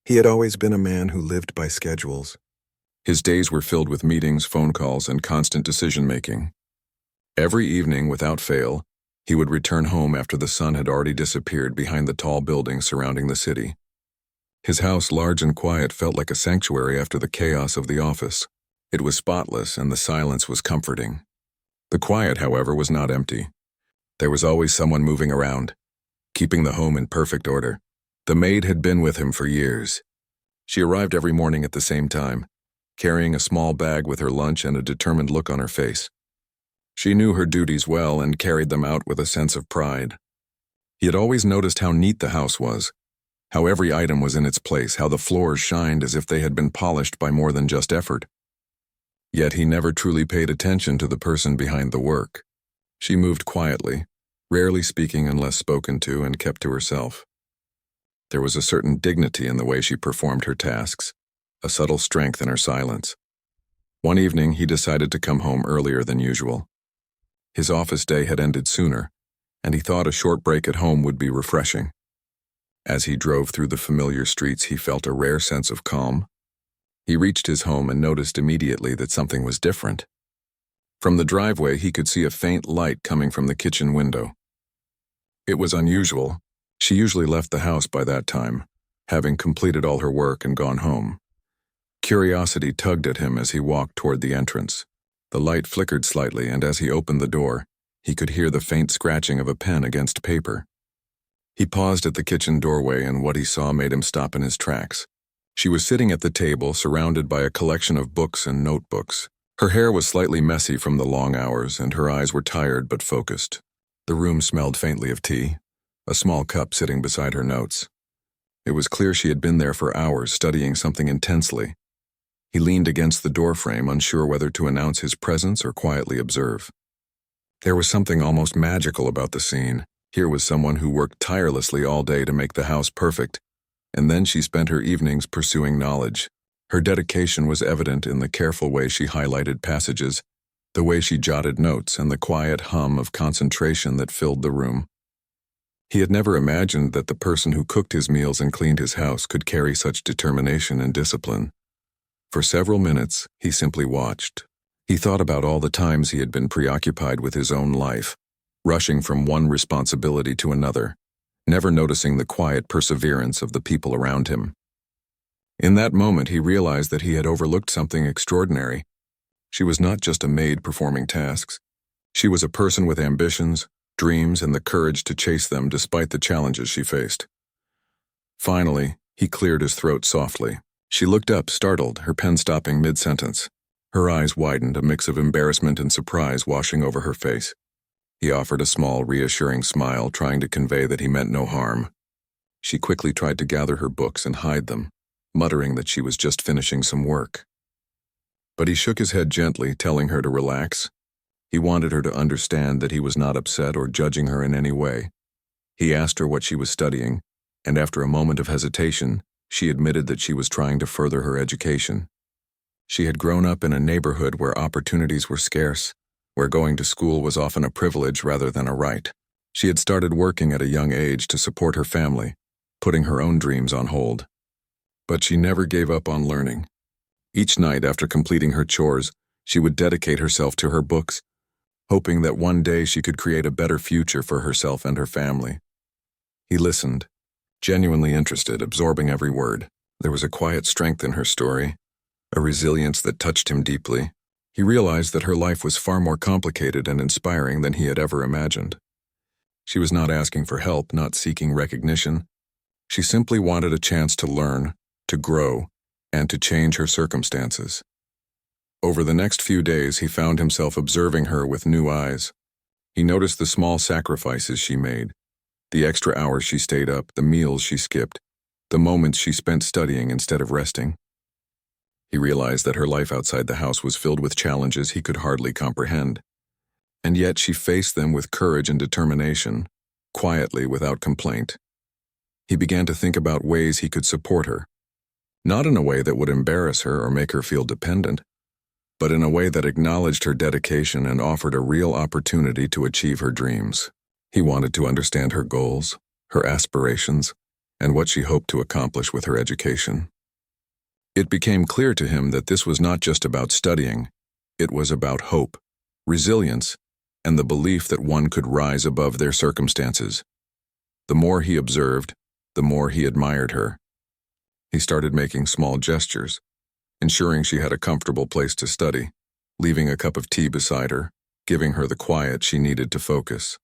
He had always been a man who lived by schedules. His days were filled with meetings, phone calls, and constant decision-making. Every evening, without fail, he would return home after the sun had already disappeared behind the tall buildings surrounding the city. His house, large and quiet, felt like a sanctuary after the chaos of the office. It was spotless, and the silence was comforting. The quiet, however, was not empty. There was always someone moving around, keeping the home in perfect order. The maid had been with him for years. She arrived every morning at the same time, carrying a small bag with her lunch and a determined look on her face. She knew her duties well and carried them out with a sense of pride. He had always noticed how neat the house was, how every item was in its place, how the floors shined as if they had been polished by more than just effort. Yet he never truly paid attention to the person behind the work. She moved quietly, rarely speaking unless spoken to, and kept to herself. There was a certain dignity in the way she performed her tasks, a subtle strength in her silence. One evening, he decided to come home earlier than usual. His office day had ended sooner, and he thought a short break at home would be refreshing. As he drove through the familiar streets, he felt a rare sense of calm. He reached his home and noticed immediately that something was different. From the driveway, he could see a faint light coming from the kitchen window. It was unusual. She usually left the house by that time, having completed all her work and gone home. Curiosity tugged at him as he walked toward the entrance. The light flickered slightly, and as he opened the door, he could hear the faint scratching of a pen against paper. He paused at the kitchen doorway, and what he saw made him stop in his tracks. She was sitting at the table, surrounded by a collection of books and notebooks. Her hair was slightly messy from the long hours, and her eyes were tired but focused. The room smelled faintly of tea, a small cup sitting beside her notes. It was clear she had been there for hours, studying something intensely. He leaned against the doorframe, unsure whether to announce his presence or quietly observe. There was something almost magical about the scene. Here was someone who worked tirelessly all day to make the house perfect, and then she spent her evenings pursuing knowledge. Her dedication was evident in the careful way she highlighted passages, the way she jotted notes, and the quiet hum of concentration that filled the room. He had never imagined that the person who cooked his meals and cleaned his house could carry such determination and discipline. For several minutes, he simply watched. He thought about all the times he had been preoccupied with his own life, rushing from one responsibility to another, never noticing the quiet perseverance of the people around him. In that moment, he realized that he had overlooked something extraordinary. She was not just a maid performing tasks. She was a person with ambitions, dreams, and the courage to chase them despite the challenges she faced. Finally, he cleared his throat softly. She looked up, startled, her pen stopping mid-sentence. Her eyes widened, a mix of embarrassment and surprise washing over her face. He offered a small, reassuring smile, trying to convey that he meant no harm. She quickly tried to gather her books and hide them, muttering that she was just finishing some work. But he shook his head gently, telling her to relax. He wanted her to understand that he was not upset or judging her in any way. He asked her what she was studying, and after a moment of hesitation, she admitted that she was trying to further her education. She had grown up in a neighborhood where opportunities were scarce, where going to school was often a privilege rather than a right. She had started working at a young age to support her family, putting her own dreams on hold. But she never gave up on learning. Each night after completing her chores, she would dedicate herself to her books, hoping that one day she could create a better future for herself and her family. He listened, genuinely interested, absorbing every word. There was a quiet strength in her story, a resilience that touched him deeply. He realized that her life was far more complicated and inspiring than he had ever imagined. She was not asking for help, not seeking recognition. She simply wanted a chance to learn, to grow, and to change her circumstances. Over the next few days, he found himself observing her with new eyes. He noticed the small sacrifices she made, the extra hours she stayed up, the meals she skipped, the moments she spent studying instead of resting. He realized that her life outside the house was filled with challenges he could hardly comprehend. And yet she faced them with courage and determination, quietly, without complaint. He began to think about ways he could support her, not in a way that would embarrass her or make her feel dependent, but in a way that acknowledged her dedication and offered a real opportunity to achieve her dreams. He wanted to understand her goals, her aspirations, and what she hoped to accomplish with her education. It became clear to him that this was not just about studying, it was about hope, resilience, and the belief that one could rise above their circumstances. The more he observed, the more he admired her. He started making small gestures, ensuring she had a comfortable place to study, leaving a cup of tea beside her, giving her the quiet she needed to focus.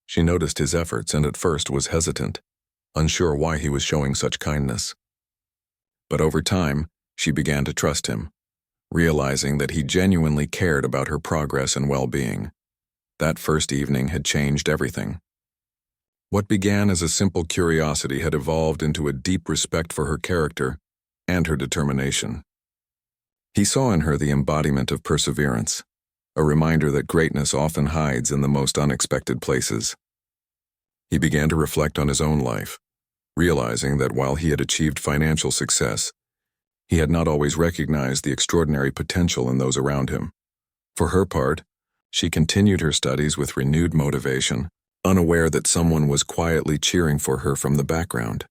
She noticed his efforts and at first was hesitant, unsure why he was showing such kindness. But over time, she began to trust him, realizing that he genuinely cared about her progress and well-being. That first evening had changed everything. What began as a simple curiosity had evolved into a deep respect for her character and her determination. He saw in her the embodiment of perseverance, a reminder that greatness often hides in the most unexpected places. He began to reflect on his own life, realizing that while he had achieved financial success, he had not always recognized the extraordinary potential in those around him. For her part, she continued her studies with renewed motivation, unaware that someone was quietly cheering for her from the background.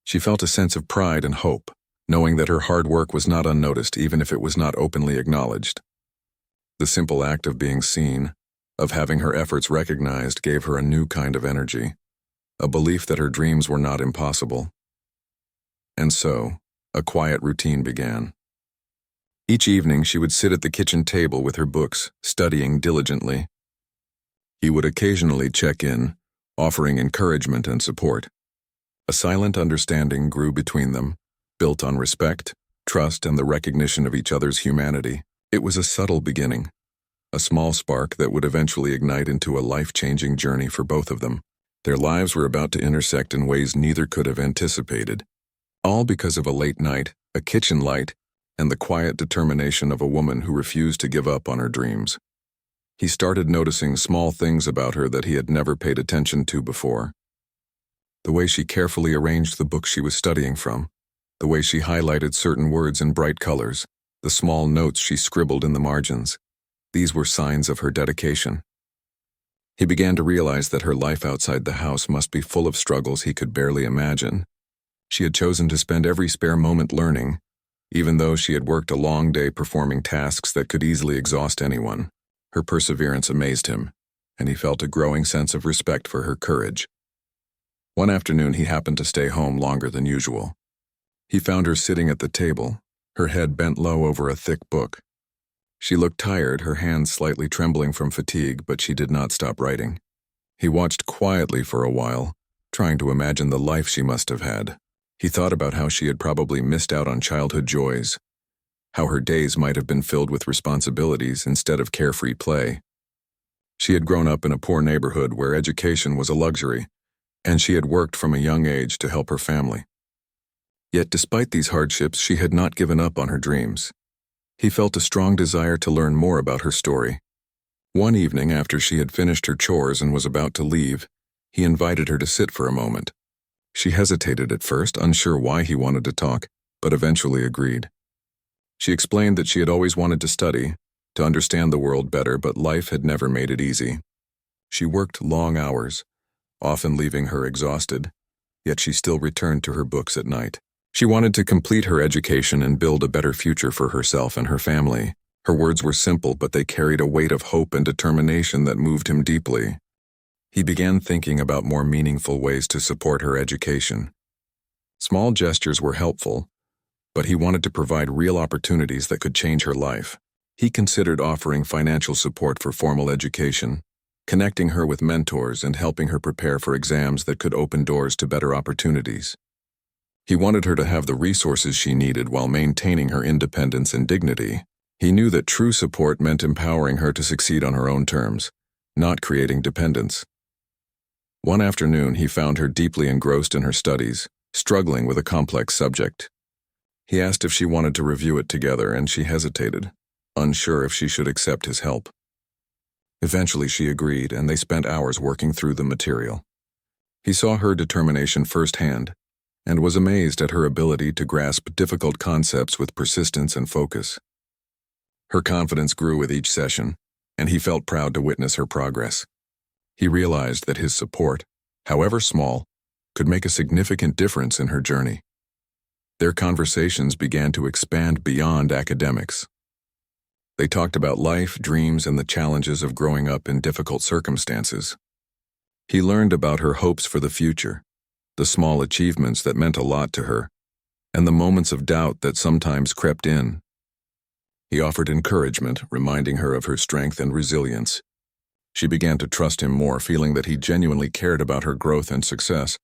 She felt a sense of pride and hope, knowing that her hard work was not unnoticed even if it was not openly acknowledged. The simple act of being seen, of having her efforts recognized, gave her a new kind of energy, a belief that her dreams were not impossible. And so, a quiet routine began. Each evening she would sit at the kitchen table with her books, studying diligently. He would occasionally check in, offering encouragement and support. A silent understanding grew between them, built on respect, trust, and the recognition of each other's humanity. It was a subtle beginning, a small spark that would eventually ignite into a life-changing journey for both of them. Their lives were about to intersect in ways neither could have anticipated, all because of a late night, a kitchen light, and the quiet determination of a woman who refused to give up on her dreams. He started noticing small things about her that he had never paid attention to before. The way she carefully arranged the books she was studying from, the way she highlighted certain words in bright colors, the small notes she scribbled in the margins. These were signs of her dedication. He began to realize that her life outside the house must be full of struggles he could barely imagine. She had chosen to spend every spare moment learning, even though she had worked a long day performing tasks that could easily exhaust anyone. Her perseverance amazed him, and he felt a growing sense of respect for her courage. One afternoon he happened to stay home longer than usual. He found her sitting at the table, her head bent low over a thick book. She looked tired, her hands slightly trembling from fatigue, but she did not stop writing. He watched quietly for a while, trying to imagine the life she must have had. He thought about how she had probably missed out on childhood joys, how her days might have been filled with responsibilities instead of carefree play. She had grown up in a poor neighborhood where education was a luxury, and she had worked from a young age to help her family. Yet despite these hardships, she had not given up on her dreams. He felt a strong desire to learn more about her story. One evening, after she had finished her chores and was about to leave, he invited her to sit for a moment. She hesitated at first, unsure why he wanted to talk, but eventually agreed. She explained that she had always wanted to study, to understand the world better, but life had never made it easy. She worked long hours, often leaving her exhausted, yet she still returned to her books at night. She wanted to complete her education and build a better future for herself and her family. Her words were simple, but they carried a weight of hope and determination that moved him deeply. He began thinking about more meaningful ways to support her education. Small gestures were helpful, but he wanted to provide real opportunities that could change her life. He considered offering financial support for formal education, connecting her with mentors and helping her prepare for exams that could open doors to better opportunities. He wanted her to have the resources she needed while maintaining her independence and dignity. He knew that true support meant empowering her to succeed on her own terms, not creating dependence. One afternoon, he found her deeply engrossed in her studies, struggling with a complex subject. He asked if she wanted to review it together, and she hesitated, unsure if she should accept his help. Eventually, she agreed, and they spent hours working through the material. He saw her determination firsthand, and was amazed at her ability to grasp difficult concepts with persistence and focus. Her confidence grew with each session, and he felt proud to witness her progress. He realized that his support, however small, could make a significant difference in her journey. Their conversations began to expand beyond academics. They talked about life, dreams, and the challenges of growing up in difficult circumstances. He learned about her hopes for the future, the small achievements that meant a lot to her, and the moments of doubt that sometimes crept in. He offered encouragement, reminding her of her strength and resilience. She began to trust him more, feeling that he genuinely cared about her growth and success.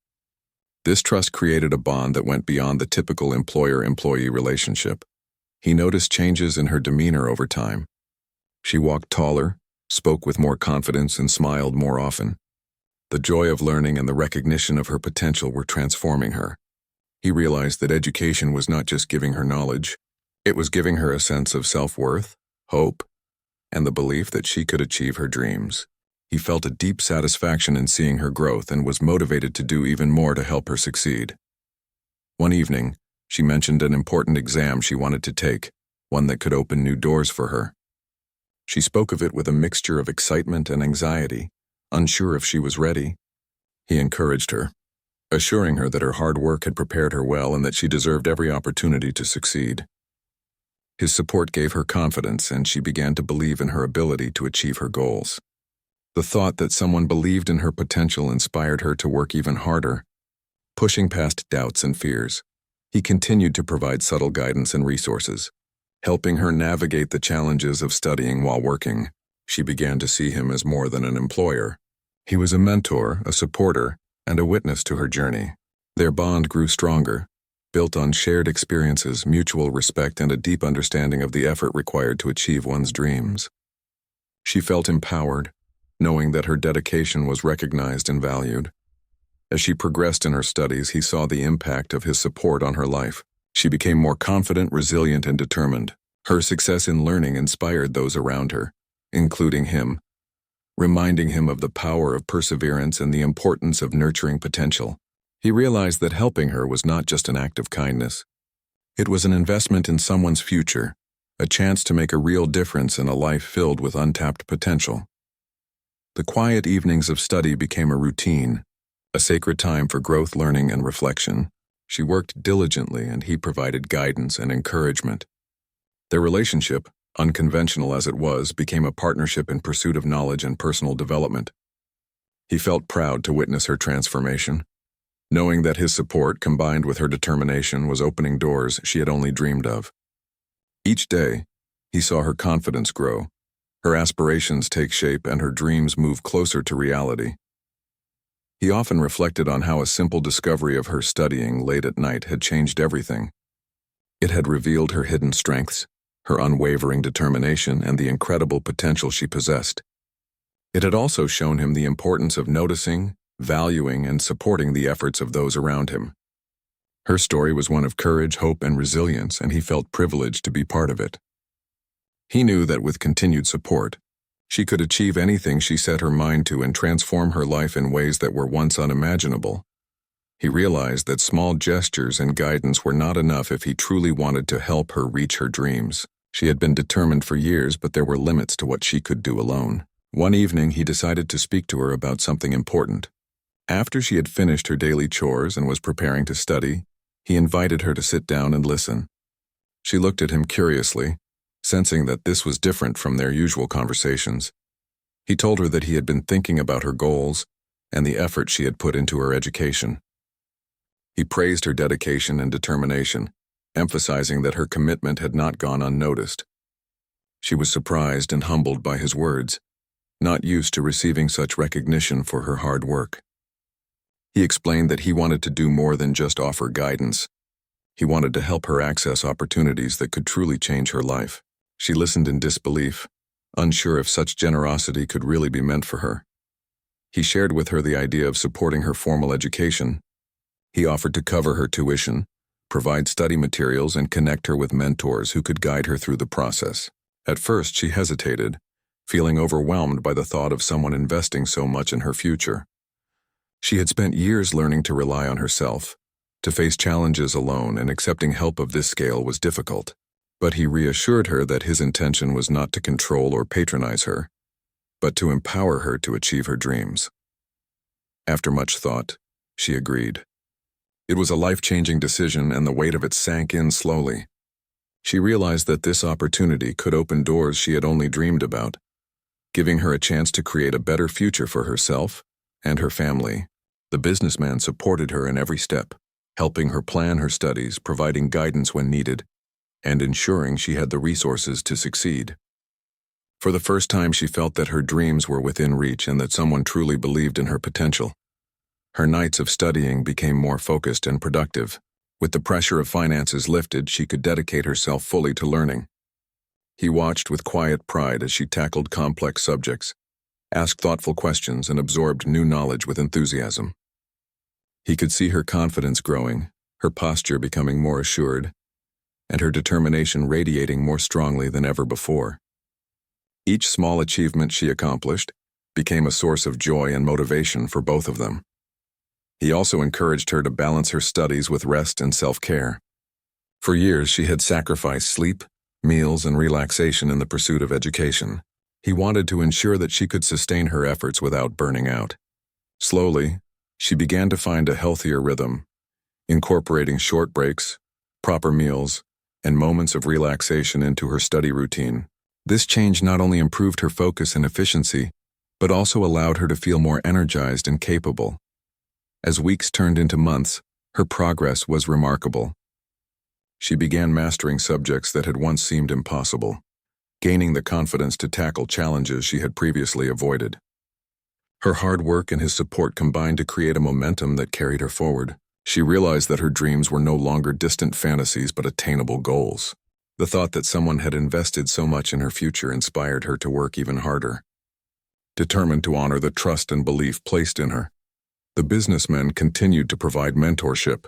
This trust created a bond that went beyond the typical employer-employee relationship. He noticed changes in her demeanor over time. She walked taller, spoke with more confidence, and smiled more often. The joy of learning and the recognition of her potential were transforming her. He realized that education was not just giving her knowledge, it was giving her a sense of self-worth, hope, and the belief that she could achieve her dreams. He felt a deep satisfaction in seeing her growth and was motivated to do even more to help her succeed. One evening, she mentioned an important exam she wanted to take, one that could open new doors for her. She spoke of it with a mixture of excitement and anxiety, unsure if she was ready. He encouraged her, assuring her that her hard work had prepared her well and that she deserved every opportunity to succeed. His support gave her confidence, and she began to believe in her ability to achieve her goals. The thought that someone believed in her potential inspired her to work even harder, pushing past doubts and fears. He continued to provide subtle guidance and resources, helping her navigate the challenges of studying while working. She began to see him as more than an employer. He was a mentor, a supporter, and a witness to her journey. Their bond grew stronger, built on shared experiences, mutual respect, and a deep understanding of the effort required to achieve one's dreams. She felt empowered, knowing that her dedication was recognized and valued. As she progressed in her studies, he saw the impact of his support on her life. She became more confident, resilient, and determined. Her success in learning inspired those around her, including him, reminding him of the power of perseverance and the importance of nurturing potential. He realized that helping her was not just an act of kindness. It was an investment in someone's future, a chance to make a real difference in a life filled with untapped potential. The quiet evenings of study became a routine, a sacred time for growth, learning, and reflection. She worked diligently, and he provided guidance and encouragement. Their relationship, unconventional as it was, became a partnership in pursuit of knowledge and personal development. He felt proud to witness her transformation, knowing that his support, combined with her determination, was opening doors she had only dreamed of. Each day, he saw her confidence grow, her aspirations take shape, and her dreams move closer to reality. He often reflected on how a simple discovery of her studying late at night had changed everything. It had revealed her hidden strengths, her unwavering determination, and the incredible potential she possessed. It had also shown him the importance of noticing, valuing, and supporting the efforts of those around him. Her story was one of courage, hope, and resilience, and he felt privileged to be part of it. He knew that with continued support, she could achieve anything she set her mind to and transform her life in ways that were once unimaginable. He realized that small gestures and guidance were not enough if he truly wanted to help her reach her dreams. She had been determined for years, but there were limits to what she could do alone. One evening, he decided to speak to her about something important. After she had finished her daily chores and was preparing to study, he invited her to sit down and listen. She looked at him curiously, sensing that this was different from their usual conversations. He told her that he had been thinking about her goals and the effort she had put into her education. He praised her dedication and determination, emphasizing that her commitment had not gone unnoticed. She was surprised and humbled by his words, not used to receiving such recognition for her hard work. He explained that he wanted to do more than just offer guidance. He wanted to help her access opportunities that could truly change her life. She listened in disbelief, unsure if such generosity could really be meant for her. He shared with her the idea of supporting her formal education. He offered to cover her tuition, provide study materials, and connect her with mentors who could guide her through the process. At first, she hesitated, feeling overwhelmed by the thought of someone investing so much in her future. She had spent years learning to rely on herself, to face challenges alone, and accepting help of this scale was difficult. But he reassured her that his intention was not to control or patronize her, but to empower her to achieve her dreams. After much thought, she agreed. It was a life-changing decision, and the weight of it sank in slowly. She realized that this opportunity could open doors she had only dreamed about, giving her a chance to create a better future for herself and her family. The businessman supported her in every step, helping her plan her studies, providing guidance when needed, and ensuring she had the resources to succeed. For the first time, she felt that her dreams were within reach and that someone truly believed in her potential. Her nights of studying became more focused and productive. With the pressure of finances lifted, she could dedicate herself fully to learning. He watched with quiet pride as she tackled complex subjects, asked thoughtful questions, and absorbed new knowledge with enthusiasm. He could see her confidence growing, her posture becoming more assured, and her determination radiating more strongly than ever before. Each small achievement she accomplished became a source of joy and motivation for both of them. He also encouraged her to balance her studies with rest and self-care. For years, she had sacrificed sleep, meals, and relaxation in the pursuit of education. He wanted to ensure that she could sustain her efforts without burning out. Slowly, she began to find a healthier rhythm, incorporating short breaks, proper meals, and moments of relaxation into her study routine. This change not only improved her focus and efficiency, but also allowed her to feel more energized and capable. As weeks turned into months, her progress was remarkable. She began mastering subjects that had once seemed impossible, gaining the confidence to tackle challenges she had previously avoided. Her hard work and his support combined to create a momentum that carried her forward. She realized that her dreams were no longer distant fantasies but attainable goals. The thought that someone had invested so much in her future inspired her to work even harder. Determined to honor the trust and belief placed in her, the businessman continued to provide mentorship,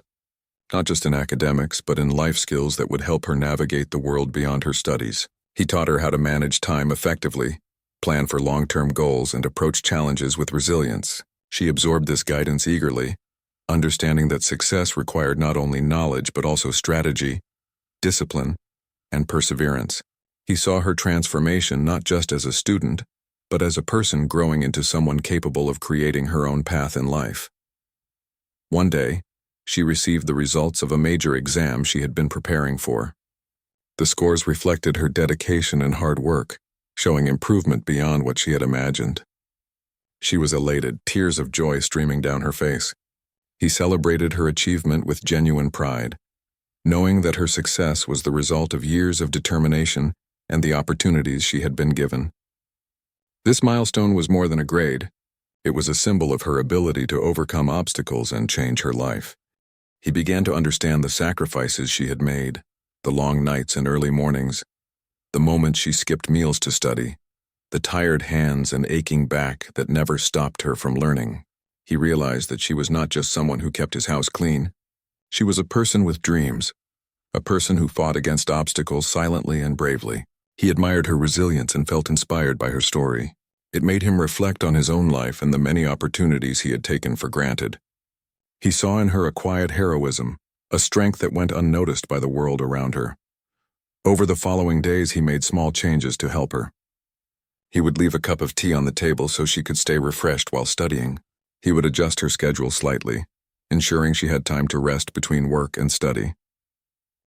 not just in academics, but in life skills that would help her navigate the world beyond her studies. He taught her how to manage time effectively, plan for long-term goals, and approach challenges with resilience. She absorbed this guidance eagerly, understanding that success required not only knowledge but also strategy, discipline, and perseverance. He saw her transformation not just as a student, but as a person growing into someone capable of creating her own path in life. One day, she received the results of a major exam she had been preparing for. The scores reflected her dedication and hard work, showing improvement beyond what she had imagined. She was elated, tears of joy streaming down her face. He celebrated her achievement with genuine pride, knowing that her success was the result of years of determination and the opportunities she had been given. This milestone was more than a grade. It was a symbol of her ability to overcome obstacles and change her life. He began to understand the sacrifices she had made, the long nights and early mornings, the moments she skipped meals to study, the tired hands and aching back that never stopped her from learning. He realized that she was not just someone who kept his house clean. She was a person with dreams, a person who fought against obstacles silently and bravely. He admired her resilience and felt inspired by her story. It made him reflect on his own life and the many opportunities he had taken for granted. He saw in her a quiet heroism, a strength that went unnoticed by the world around her. Over the following days, he made small changes to help her. He would leave a cup of tea on the table so she could stay refreshed while studying. He would adjust her schedule slightly, ensuring she had time to rest between work and study.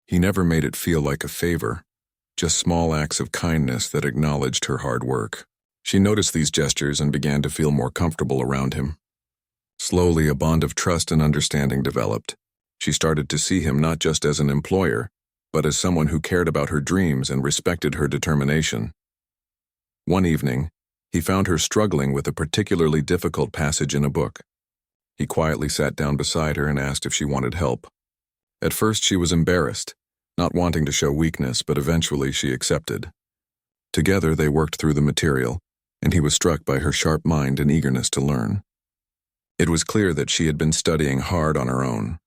He never made it feel like a favor, just small acts of kindness that acknowledged her hard work. She noticed these gestures and began to feel more comfortable around him. Slowly, a bond of trust and understanding developed. She started to see him not just as an employer, but as someone who cared about her dreams and respected her determination. One evening, he found her struggling with a particularly difficult passage in a book. He quietly sat down beside her and asked if she wanted help. At first, she was embarrassed, not wanting to show weakness, but eventually she accepted. Together, they worked through the material, and he was struck by her sharp mind and eagerness to learn. It was clear that she had been studying hard on her own,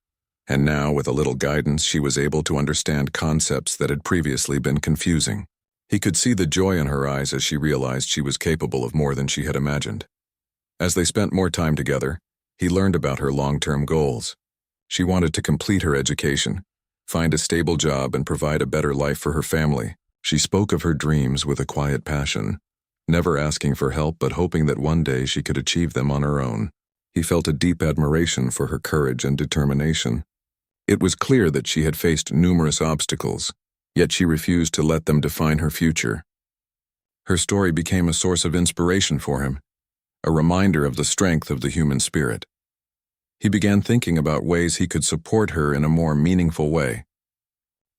and now, with a little guidance, she was able to understand concepts that had previously been confusing. He could see the joy in her eyes as she realized she was capable of more than she had imagined. As they spent more time together, he learned about her long-term goals. She wanted to complete her education, find a stable job, and provide a better life for her family. She spoke of her dreams with a quiet passion, never asking for help but hoping that one day she could achieve them on her own. He felt a deep admiration for her courage and determination. It was clear that she had faced numerous obstacles, yet she refused to let them define her future. Her story became a source of inspiration for him, a reminder of the strength of the human spirit. He began thinking about ways he could support her in a more meaningful way.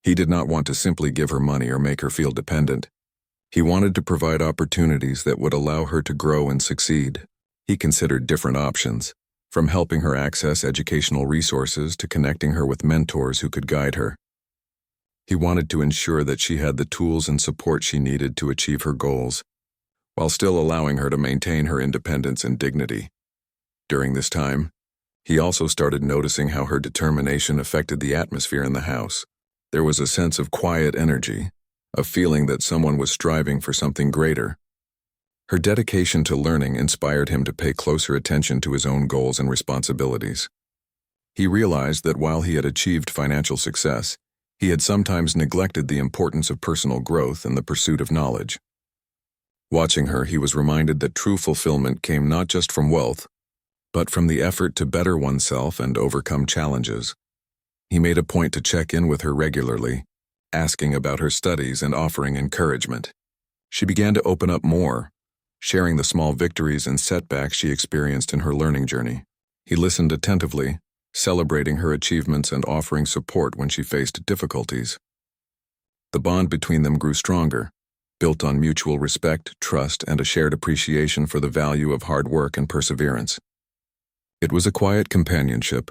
He did not want to simply give her money or make her feel dependent. He wanted to provide opportunities that would allow her to grow and succeed. He considered different options, from helping her access educational resources to connecting her with mentors who could guide her. He wanted to ensure that she had the tools and support she needed to achieve her goals, while still allowing her to maintain her independence and dignity. During this time, he also started noticing how her determination affected the atmosphere in the house. There was a sense of quiet energy, a feeling that someone was striving for something greater. Her dedication to learning inspired him to pay closer attention to his own goals and responsibilities. He realized that while he had achieved financial success, he had sometimes neglected the importance of personal growth and the pursuit of knowledge. Watching her, he was reminded that true fulfillment came not just from wealth, but from the effort to better oneself and overcome challenges. He made a point to check in with her regularly, asking about her studies and offering encouragement. She began to open up more, sharing the small victories and setbacks she experienced in her learning journey. He listened attentively, celebrating her achievements and offering support when she faced difficulties. The bond between them grew stronger, built on mutual respect, trust, and a shared appreciation for the value of hard work and perseverance. It was a quiet companionship,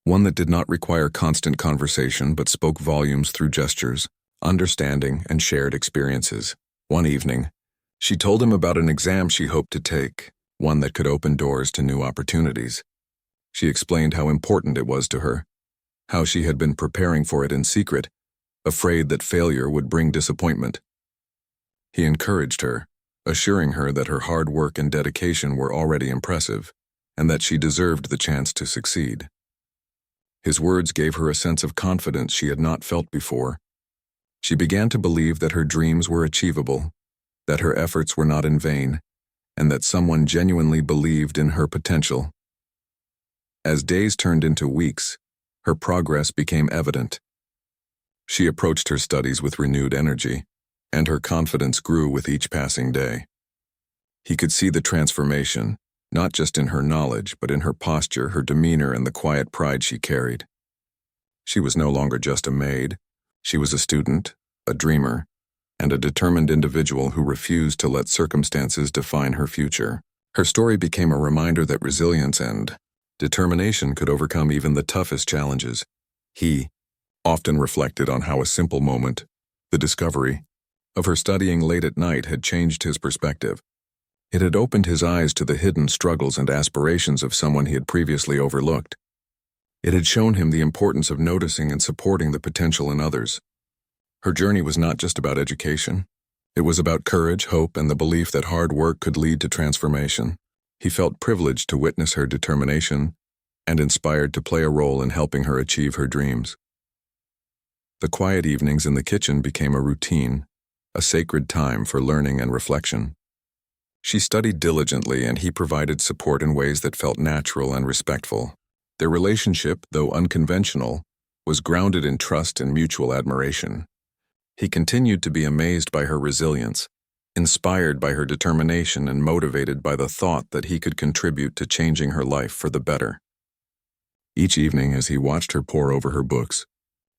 one that did not require constant conversation but spoke volumes through gestures, understanding, and shared experiences. One evening, she told him about an exam she hoped to take, one that could open doors to new opportunities. She explained how important it was to her, how she had been preparing for it in secret, afraid that failure would bring disappointment. He encouraged her, assuring her that her hard work and dedication were already impressive, and that she deserved the chance to succeed. His words gave her a sense of confidence she had not felt before. She began to believe that her dreams were achievable, that her efforts were not in vain, and that someone genuinely believed in her potential. As days turned into weeks, her progress became evident. She approached her studies with renewed energy, and her confidence grew with each passing day. He could see the transformation, not just in her knowledge, but in her posture, her demeanor, and the quiet pride she carried. She was no longer just a maid. She was a student, a dreamer, and a determined individual who refused to let circumstances define her future. Her story became a reminder that resilience and determination could overcome even the toughest challenges. He often reflected on how a simple moment, the discovery of her studying late at night, had changed his perspective. It had opened his eyes to the hidden struggles and aspirations of someone he had previously overlooked. It had shown him the importance of noticing and supporting the potential in others. Her journey was not just about education. It was about courage, hope, and the belief that hard work could lead to transformation. He felt privileged to witness her determination and inspired to play a role in helping her achieve her dreams. The quiet evenings in the kitchen became a routine, a sacred time for learning and reflection. She studied diligently, and he provided support in ways that felt natural and respectful. Their relationship, though unconventional, was grounded in trust and mutual admiration. He continued to be amazed by her resilience, inspired by her determination, and motivated by the thought that he could contribute to changing her life for the better. Each evening, as he watched her pore over her books,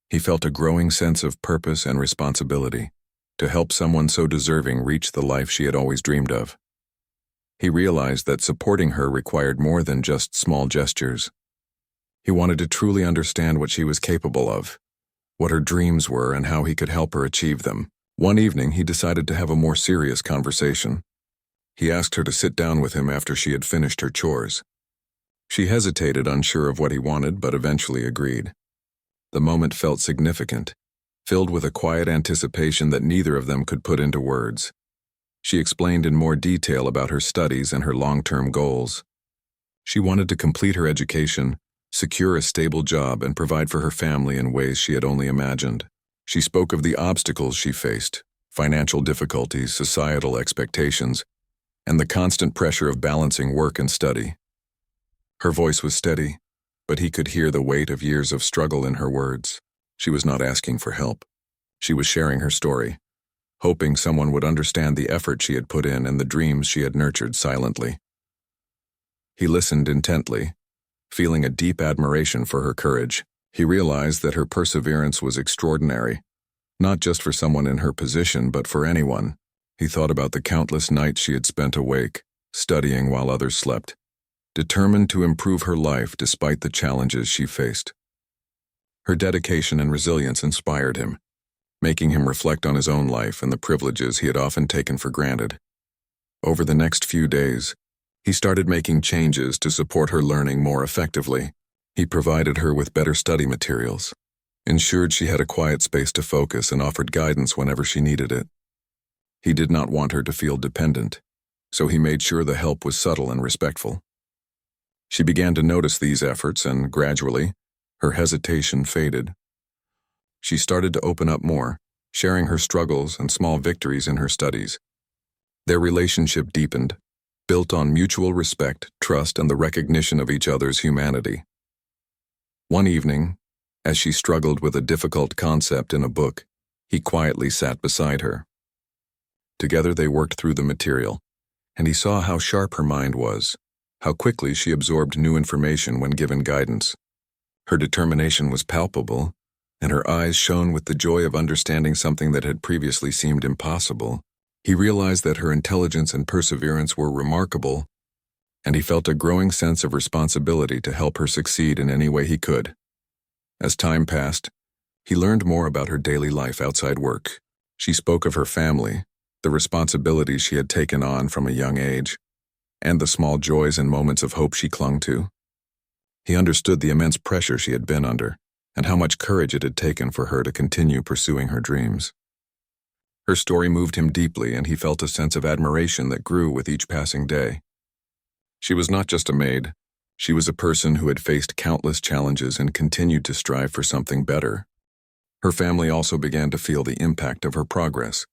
he felt a growing sense of purpose and responsibility to help someone so deserving reach the life she had always dreamed of. He realized that supporting her required more than just small gestures. He wanted to truly understand what she was capable of, what her dreams were, and how he could help her achieve them. One evening, he decided to have a more serious conversation. He asked her to sit down with him after she had finished her chores. She hesitated, unsure of what he wanted, but eventually agreed. The moment felt significant, filled with a quiet anticipation that neither of them could put into words. She explained in more detail about her studies and her long-term goals. She wanted to complete her education, secure a stable job, and provide for her family in ways she had only imagined. She spoke of the obstacles she faced, financial difficulties, societal expectations, and the constant pressure of balancing work and study. Her voice was steady, but he could hear the weight of years of struggle in her words. She was not asking for help. She was sharing her story, hoping someone would understand the effort she had put in and the dreams she had nurtured silently. He listened intently, feeling a deep admiration for her courage. He realized that her perseverance was extraordinary, not just for someone in her position, but for anyone. He thought about the countless nights she had spent awake, studying while others slept, determined to improve her life despite the challenges she faced. Her dedication and resilience inspired him, making him reflect on his own life and the privileges he had often taken for granted. Over the next few days, he started making changes to support her learning more effectively. He provided her with better study materials, ensured she had a quiet space to focus, and offered guidance whenever she needed it. He did not want her to feel dependent, so he made sure the help was subtle and respectful. She began to notice these efforts, and gradually, her hesitation faded. She started to open up more, sharing her struggles and small victories in her studies. Their relationship deepened, built on mutual respect, trust, and the recognition of each other's humanity. One evening, as she struggled with a difficult concept in a book, he quietly sat beside her. Together they worked through the material, and he saw how sharp her mind was, how quickly she absorbed new information when given guidance. Her determination was palpable, and her eyes shone with the joy of understanding something that had previously seemed impossible. He realized that her intelligence and perseverance were remarkable, and he felt a growing sense of responsibility to help her succeed in any way he could. As time passed, he learned more about her daily life outside work. She spoke of her family, the responsibilities she had taken on from a young age, and the small joys and moments of hope she clung to. He understood the immense pressure she had been under, and how much courage it had taken for her to continue pursuing her dreams. Her story moved him deeply, and he felt a sense of admiration that grew with each passing day. She was not just a maid. She was a person who had faced countless challenges and continued to strive for something better. Her family also began to feel the impact of her progress.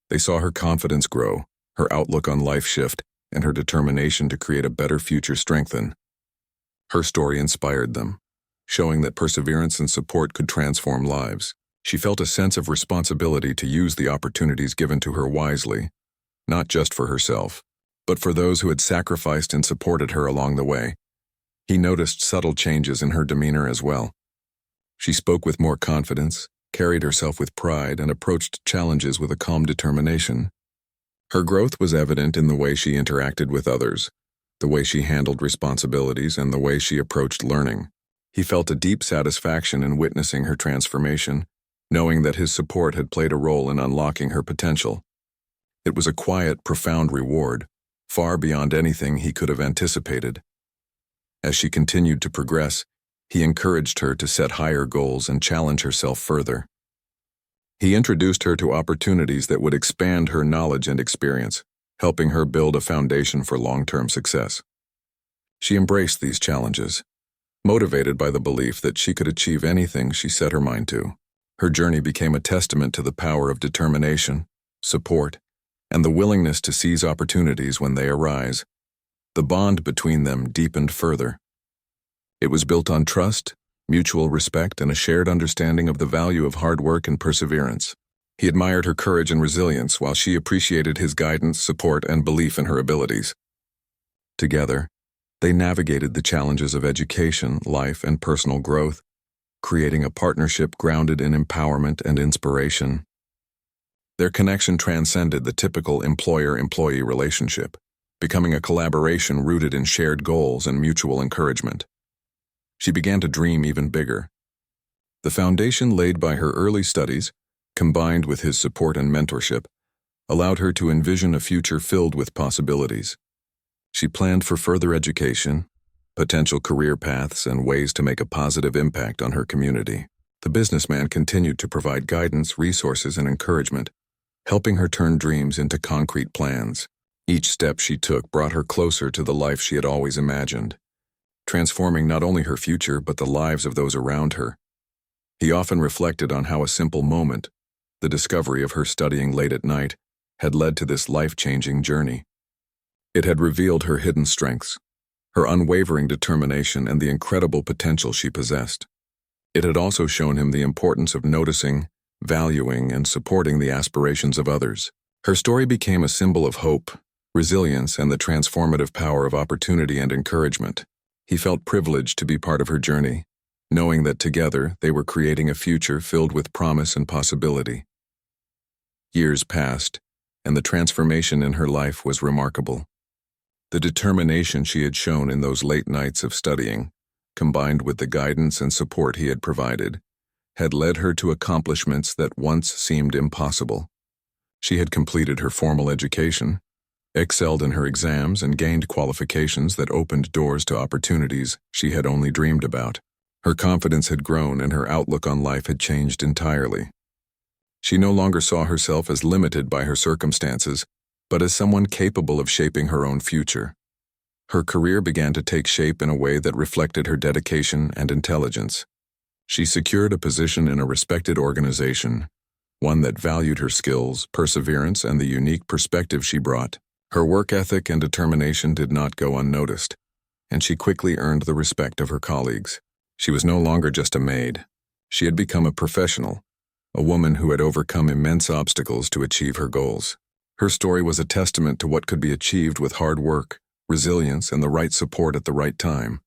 They saw her confidence grow, her outlook on life shift, and her determination to create a better future strengthen. Her story inspired them, showing that perseverance and support could transform lives. She felt a sense of responsibility to use the opportunities given to her wisely, not just for herself, but for those who had sacrificed and supported her along the way. He noticed subtle changes in her demeanor as well. She spoke with more confidence, carried herself with pride, and approached challenges with a calm determination. Her growth was evident in the way she interacted with others, the way she handled responsibilities, and the way she approached learning. He felt a deep satisfaction in witnessing her transformation, knowing that his support had played a role in unlocking her potential. It was a quiet, profound reward, far beyond anything he could have anticipated. As she continued to progress, he encouraged her to set higher goals and challenge herself further. He introduced her to opportunities that would expand her knowledge and experience, helping her build a foundation for long-term success. She embraced these challenges, motivated by the belief that she could achieve anything she set her mind to. Her journey became a testament to the power of determination, support, and the willingness to seize opportunities when they arise. The bond between them deepened further. It was built on trust, mutual respect, and a shared understanding of the value of hard work and perseverance. He admired her courage and resilience, while she appreciated his guidance, support, and belief in her abilities. Together, they navigated the challenges of education, life, and personal growth, creating a partnership grounded in empowerment and inspiration. Their connection transcended the typical employer-employee relationship, becoming a collaboration rooted in shared goals and mutual encouragement. She began to dream even bigger. The foundation laid by her early studies, combined with his support and mentorship, allowed her to envision a future filled with possibilities. She planned for further education, potential career paths, and ways to make a positive impact on her community. The businessman continued to provide guidance, resources, and encouragement, helping her turn dreams into concrete plans. Each step she took brought her closer to the life she had always imagined, transforming not only her future but the lives of those around her. He often reflected on how a simple moment, the discovery of her studying late at night, had led to this life-changing journey. It had revealed her hidden strengths, her unwavering determination, and the incredible potential she possessed. It had also shown him the importance of noticing, valuing, and supporting the aspirations of others. Her story became a symbol of hope, resilience, and the transformative power of opportunity and encouragement. He felt privileged to be part of her journey, knowing that together they were creating a future filled with promise and possibility. Years passed, and the transformation in her life was remarkable. The determination she had shown in those late nights of studying, combined with the guidance and support he had provided, had led her to accomplishments that once seemed impossible. She had completed her formal education, excelled in her exams, and gained qualifications that opened doors to opportunities she had only dreamed about. Her confidence had grown and her outlook on life had changed entirely. She no longer saw herself as limited by her circumstances, but as someone capable of shaping her own future. Her career began to take shape in a way that reflected her dedication and intelligence. She secured a position in a respected organization, one that valued her skills, perseverance, and the unique perspective she brought. Her work ethic and determination did not go unnoticed, and she quickly earned the respect of her colleagues. She was no longer just a maid. She had become a professional, a woman who had overcome immense obstacles to achieve her goals. Her story was a testament to what could be achieved with hard work, resilience, and the right support at the right time.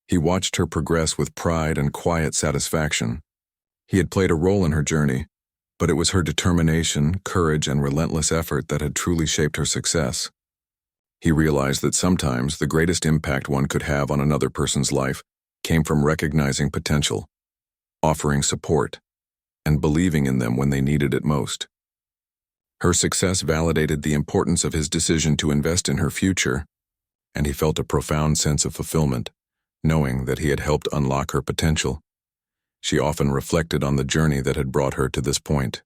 He watched her progress with pride and quiet satisfaction. He had played a role in her journey, but it was her determination, courage, and relentless effort that had truly shaped her success. He realized that sometimes the greatest impact one could have on another person's life came from recognizing potential, offering support, and believing in them when they needed it most. Her success validated the importance of his decision to invest in her future, and he felt a profound sense of fulfillment, knowing that he had helped unlock her potential. She often reflected on the journey that had brought her to this point.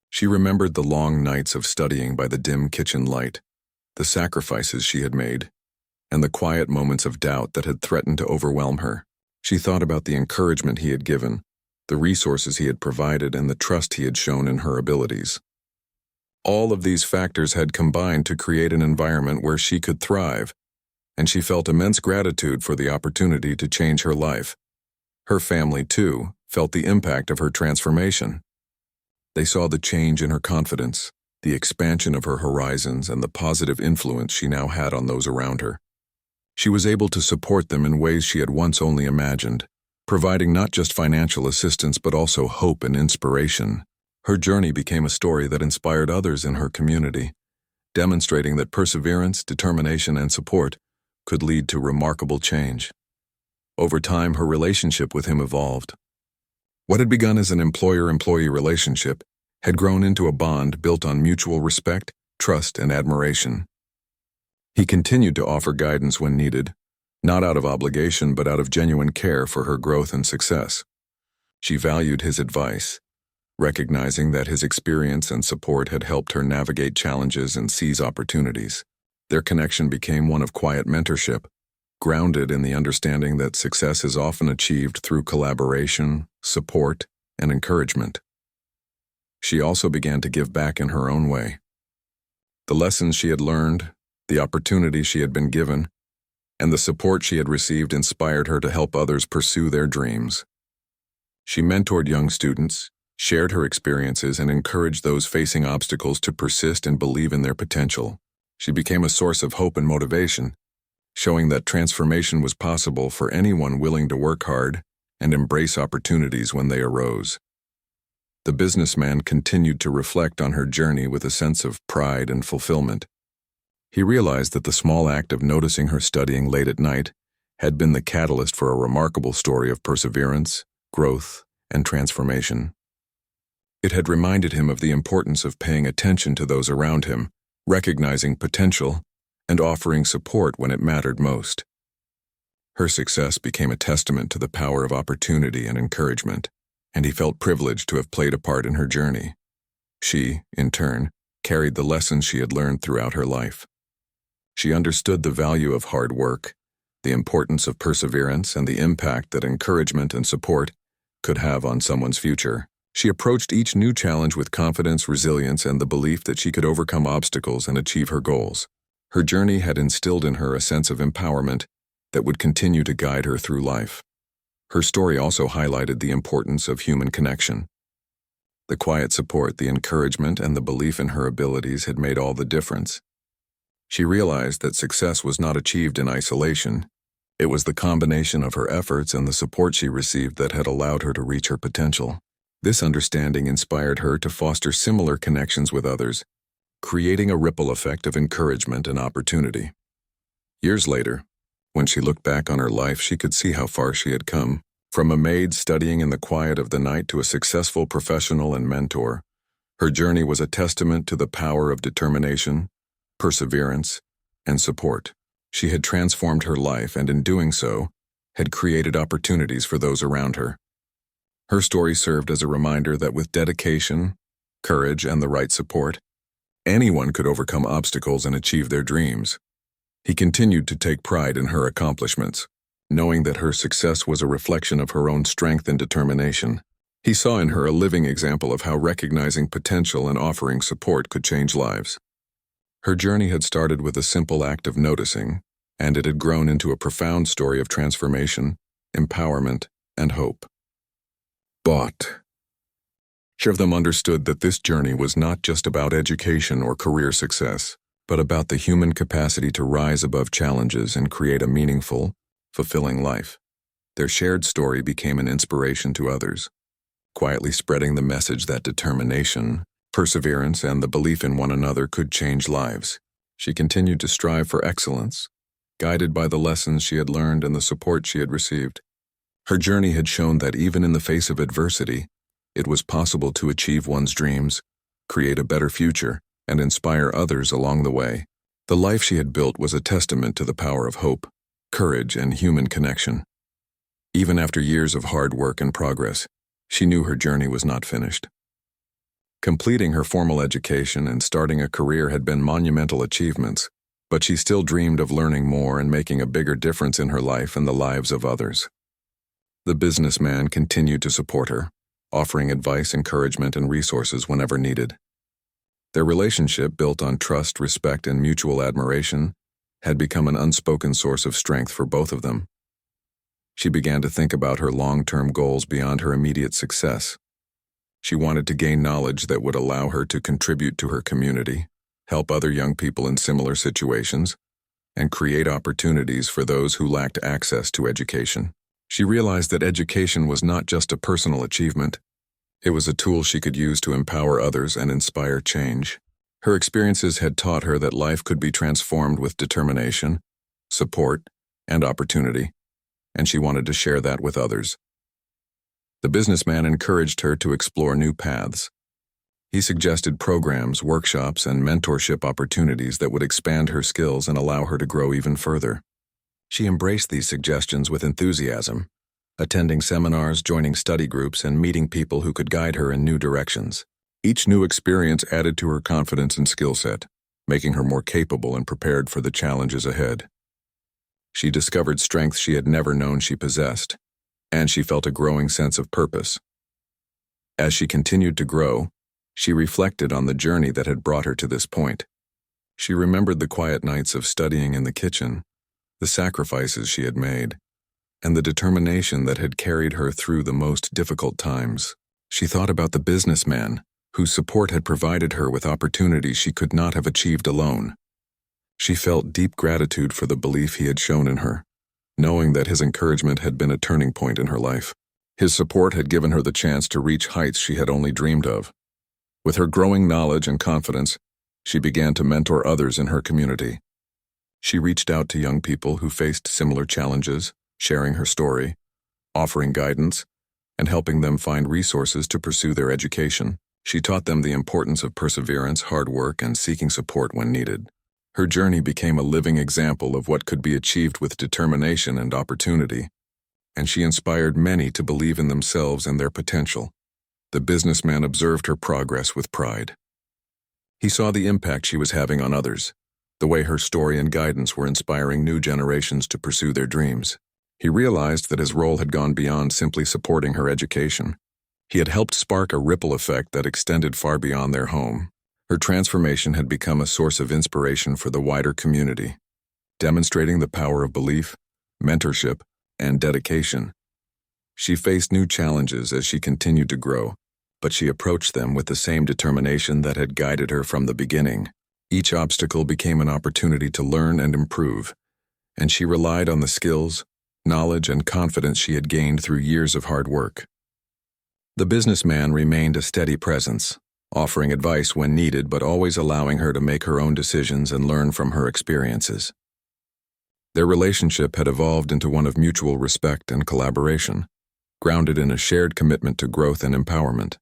She remembered the long nights of studying by the dim kitchen light, the sacrifices she had made, and the quiet moments of doubt that had threatened to overwhelm her. She thought about the encouragement he had given, the resources he had provided, and the trust he had shown in her abilities. All of these factors had combined to create an environment where she could thrive, and she felt immense gratitude for the opportunity to change her life. Her family, too, felt the impact of her transformation. They saw the change in her confidence, the expansion of her horizons, and the positive influence she now had on those around her. She was able to support them in ways she had once only imagined, providing not just financial assistance but also hope and inspiration. Her journey became a story that inspired others in her community, demonstrating that perseverance, determination, and support could lead to remarkable change. Over time, her relationship with him evolved. What had begun as an employer-employee relationship had grown into a bond built on mutual respect, trust, and admiration. He continued to offer guidance when needed, not out of obligation but out of genuine care for her growth and success. She valued his advice, recognizing that his experience and support had helped her navigate challenges and seize opportunities. Their connection became one of quiet mentorship, grounded in the understanding that success is often achieved through collaboration, support, and encouragement. She also began to give back in her own way. The lessons she had learned, the opportunities she had been given, and the support she had received inspired her to help others pursue their dreams. She mentored young students, shared her experiences, and encouraged those facing obstacles to persist and believe in their potential. She became a source of hope and motivation, showing that transformation was possible for anyone willing to work hard and embrace opportunities when they arose. The businessman continued to reflect on her journey with a sense of pride and fulfillment. He realized that the small act of noticing her studying late at night had been the catalyst for a remarkable story of perseverance, growth, and transformation. It had reminded him of the importance of paying attention to those around him, recognizing potential, and offering support when it mattered most. Her success became a testament to the power of opportunity and encouragement, and he felt privileged to have played a part in her journey. She, in turn, carried the lessons she had learned throughout her life. She understood the value of hard work, the importance of perseverance, and the impact that encouragement and support could have on someone's future. She approached each new challenge with confidence, resilience, and the belief that she could overcome obstacles and achieve her goals. Her journey had instilled in her a sense of empowerment that would continue to guide her through life. Her story also highlighted the importance of human connection. The quiet support, the encouragement, and the belief in her abilities had made all the difference. She realized that success was not achieved in isolation. It was the combination of her efforts and the support she received that had allowed her to reach her potential. This understanding inspired her to foster similar connections with others, creating a ripple effect of encouragement and opportunity. Years later, when she looked back on her life, she could see how far she had come. From a maid studying in the quiet of the night to a successful professional and mentor, her journey was a testament to the power of determination, perseverance, and support. She had transformed her life and, in doing so, had created opportunities for those around her. Her story served as a reminder that with dedication, courage, and the right support, anyone could overcome obstacles and achieve their dreams. He continued to take pride in her accomplishments, knowing that her success was a reflection of her own strength and determination. He saw in her a living example of how recognizing potential and offering support could change lives. Her journey had started with a simple act of noticing, and it had grown into a profound story of transformation, empowerment, and hope. But each of them understood that this journey was not just about education or career success, but about the human capacity to rise above challenges and create a meaningful, fulfilling life. Their shared story became an inspiration to others, quietly spreading the message that determination, perseverance, and the belief in one another could change lives. She continued to strive for excellence, guided by the lessons she had learned and the support she had received. Her journey had shown that even in the face of adversity, it was possible to achieve one's dreams, create a better future, and inspire others along the way. The life she had built was a testament to the power of hope, courage, and human connection. Even after years of hard work and progress, she knew her journey was not finished. Completing her formal education and starting a career had been monumental achievements, but she still dreamed of learning more and making a bigger difference in her life and the lives of others. The businessman continued to support her, offering advice, encouragement, and resources whenever needed. Their relationship, built on trust, respect, and mutual admiration, had become an unspoken source of strength for both of them. She began to think about her long-term goals beyond her immediate success. She wanted to gain knowledge that would allow her to contribute to her community, help other young people in similar situations, and create opportunities for those who lacked access to education. She realized that education was not just a personal achievement. It was a tool she could use to empower others and inspire change. Her experiences had taught her that life could be transformed with determination, support, and opportunity, and she wanted to share that with others. The businessman encouraged her to explore new paths. He suggested programs, workshops, and mentorship opportunities that would expand her skills and allow her to grow even further. She embraced these suggestions with enthusiasm, attending seminars, joining study groups, and meeting people who could guide her in new directions. Each new experience added to her confidence and skill set, making her more capable and prepared for the challenges ahead. She discovered strengths she had never known she possessed, and she felt a growing sense of purpose. As she continued to grow, she reflected on the journey that had brought her to this point. She remembered the quiet nights of studying in the kitchen, the sacrifices she had made, and the determination that had carried her through the most difficult times. She thought about the businessman, whose support had provided her with opportunities she could not have achieved alone. She felt deep gratitude for the belief he had shown in her, knowing that his encouragement had been a turning point in her life. His support had given her the chance to reach heights she had only dreamed of. With her growing knowledge and confidence, she began to mentor others in her community. She reached out to young people who faced similar challenges, sharing her story, offering guidance, and helping them find resources to pursue their education. She taught them the importance of perseverance, hard work, and seeking support when needed. Her journey became a living example of what could be achieved with determination and opportunity, and she inspired many to believe in themselves and their potential. The businessman observed her progress with pride. He saw the impact she was having on others, the way her story and guidance were inspiring new generations to pursue their dreams. He realized that his role had gone beyond simply supporting her education. He had helped spark a ripple effect that extended far beyond their home. Her transformation had become a source of inspiration for the wider community, demonstrating the power of belief, mentorship, and dedication. She faced new challenges as she continued to grow, but she approached them with the same determination that had guided her from the beginning. Each obstacle became an opportunity to learn and improve, and she relied on the skills, knowledge, and confidence she had gained through years of hard work. The businessman remained a steady presence, offering advice when needed but always allowing her to make her own decisions and learn from her experiences. Their relationship had evolved into one of mutual respect and collaboration, grounded in a shared commitment to growth and empowerment.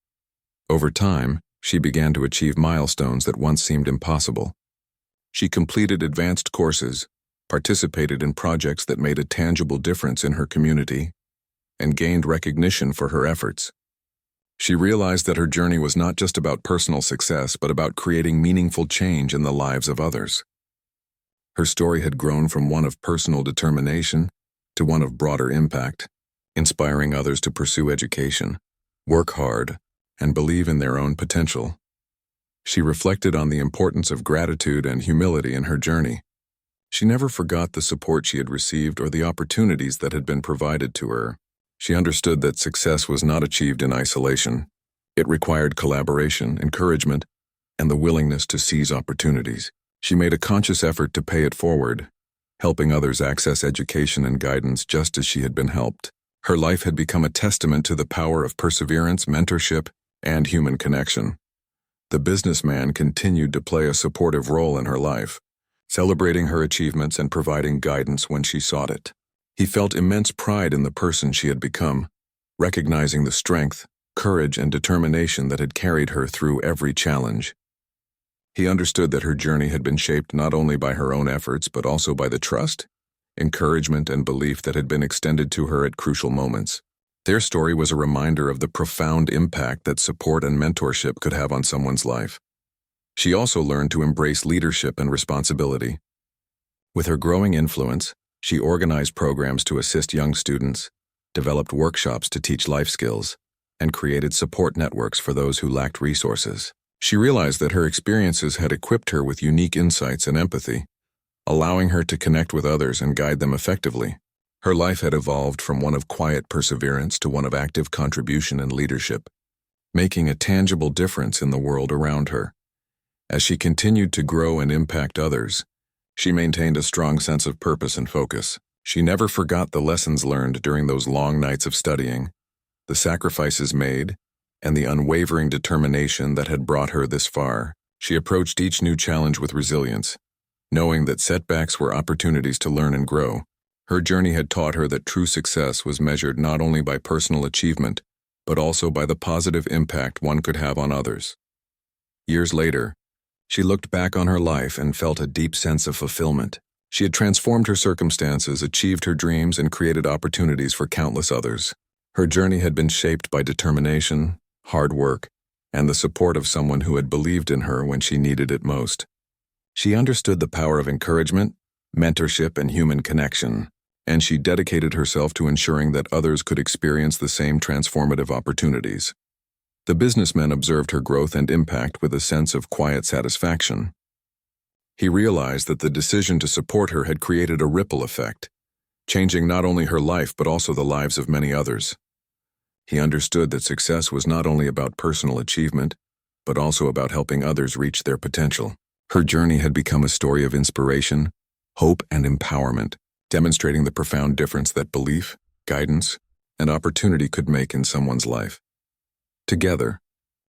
Over time, she began to achieve milestones that once seemed impossible. She completed advanced courses, participated in projects that made a tangible difference in her community, and gained recognition for her efforts. She realized that her journey was not just about personal success, but about creating meaningful change in the lives of others. Her story had grown from one of personal determination to one of broader impact, inspiring others to pursue education, work hard, and believe in their own potential. She reflected on the importance of gratitude and humility in her journey. She never forgot the support she had received or the opportunities that had been provided to her. She understood that success was not achieved in isolation. It required collaboration, encouragement, and the willingness to seize opportunities. She made a conscious effort to pay it forward, helping others access education and guidance just as she had been helped. Her life had become a testament to the power of perseverance, mentorship, and human connection. The businessman continued to play a supportive role in her life, celebrating her achievements and providing guidance when she sought it. He felt immense pride in the person she had become, recognizing the strength, courage, and determination that had carried her through every challenge. He understood that her journey had been shaped not only by her own efforts but also by the trust, encouragement, and belief that had been extended to her at crucial moments. Their story was a reminder of the profound impact that support and mentorship could have on someone's life. She also learned to embrace leadership and responsibility. With her growing influence, she organized programs to assist young students, developed workshops to teach life skills, and created support networks for those who lacked resources. She realized that her experiences had equipped her with unique insights and empathy, allowing her to connect with others and guide them effectively. Her life had evolved from one of quiet perseverance to one of active contribution and leadership, making a tangible difference in the world around her. As she continued to grow and impact others, she maintained a strong sense of purpose and focus. She never forgot the lessons learned during those long nights of studying, the sacrifices made, and the unwavering determination that had brought her this far. She approached each new challenge with resilience, knowing that setbacks were opportunities to learn and grow. Her journey had taught her that true success was measured not only by personal achievement, but also by the positive impact one could have on others. Years later, she looked back on her life and felt a deep sense of fulfillment. She had transformed her circumstances, achieved her dreams, and created opportunities for countless others. Her journey had been shaped by determination, hard work, and the support of someone who had believed in her when she needed it most. She understood the power of encouragement, mentorship, and human connection, and she dedicated herself to ensuring that others could experience the same transformative opportunities. The businessman observed her growth and impact with a sense of quiet satisfaction. He realized that the decision to support her had created a ripple effect, changing not only her life but also the lives of many others. He understood that success was not only about personal achievement, but also about helping others reach their potential. Her journey had become a story of inspiration, hope, and empowerment, demonstrating the profound difference that belief, guidance, and opportunity could make in someone's life. Together,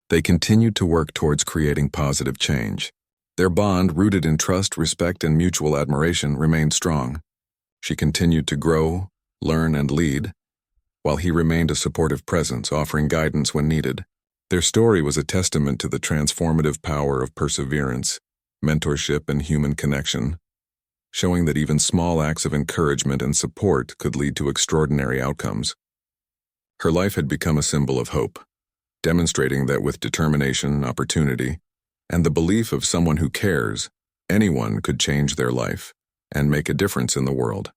they continued to work towards creating positive change. Their bond, rooted in trust, respect, and mutual admiration, remained strong. She continued to grow, learn, and lead, while he remained a supportive presence, offering guidance when needed. Their story was a testament to the transformative power of perseverance, mentorship, and human connection, showing that even small acts of encouragement and support could lead to extraordinary outcomes. Her life had become a symbol of hope, demonstrating that with determination, opportunity, and the belief of someone who cares, anyone could change their life and make a difference in the world.